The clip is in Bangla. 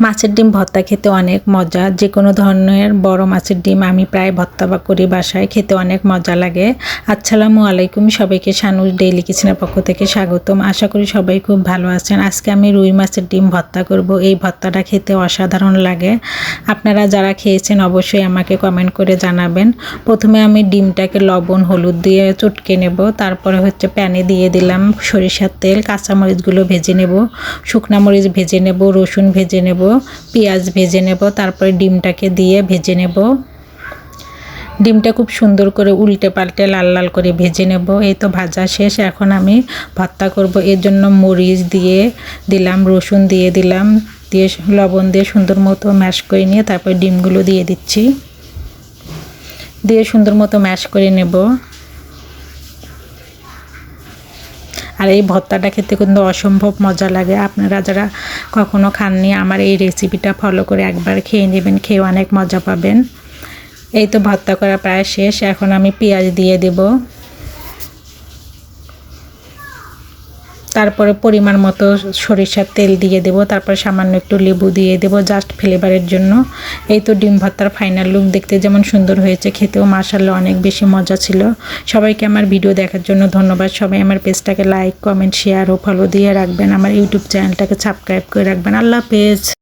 মাছের ডিম ভর্তা খেতে অনেক মজা। যে কোনো ধরনের বড় মাছের ডিম আমি প্রায় ভর্তা করি বাসায়, খেতে অনেক মজা লাগে। আসসালামু আলাইকুম, সবাইকে শানুস ডেইলি কিচেনের পক্ষ থেকে স্বাগতম। আশা করি সবাই খুব ভালো আছেন। আজকে আমি রুই মাছের ডিম ভর্তা করব। এই ভর্তাটা খেতে অসাধারণ লাগে। আপনারা যারা খেয়েছেন অবশ্যই আমাকে কমেন্ট করে জানাবেন। প্রথমে আমি ডিমটাকে লবণ হলুদ দিয়ে চটকে নেব। তারপরে প্যানে দিয়ে দিলাম সরিষার তেল, কাঁচামরিচগুলো ভেজে নেব, শুকনা মরিচ ভেজে নেব, রসুন ভেজে নেব, পেঁয়াজ ভেজে নেব, তারপরে ডিমটাকে দিয়ে ভেজে নেব। ডিমটা খুব সুন্দর করে উল্টে পাল্টে লাল লাল করে ভেজে নেব। এই তো ভাজা শেষ। এখন আমি ভর্তা করব। এর জন্য মরিচ দিয়ে দিলাম, রসুন দিয়ে দিলাম, দিয়ে লবণ দিয়ে সুন্দর মতো ম্যাশ করে নিয়ে তারপরে ডিমগুলো দিয়ে দিচ্ছি, দিয়ে সুন্দর মতো ম্যাশ করে নেব। আর এই ভর্তাটা খেতে কিন্তু অসম্ভব মজা লাগে। আপনারা যারা কখনো খাননি আমার এই রেসিপিটা ফলো করে একবার খেয়ে নেবেন, খেয়ে অনেক মজা পাবেন। এই তো ভর্তা করা প্রায় শেষ। এখন আমি পেঁয়াজ দিয়ে দেব, তারপরে পরিমাণ মতো সরিষার তেল দিয়ে দেব, তারপরে সামান্য একটু লেবু দিয়ে দেব জাস্ট ফ্লেভারের জন্য। এই তো ডিম ভর্তার ফাইনাল লুক দেখতে যেমন সুন্দর হয়েছে, খেতেও মাশাআল্লাহ অনেক বেশি মজা ছিল। সবাইকে আমার ভিডিও দেখার জন্য ধন্যবাদ। সবাই আমার পেজটাকে লাইক, কমেন্ট, শেয়ার ও ফলো দিয়ে রাখবেন। আমার ইউটিউব চ্যানেলটাকে সাবস্ক্রাইব করে রাখবেন। আল্লাহ হাফেজ।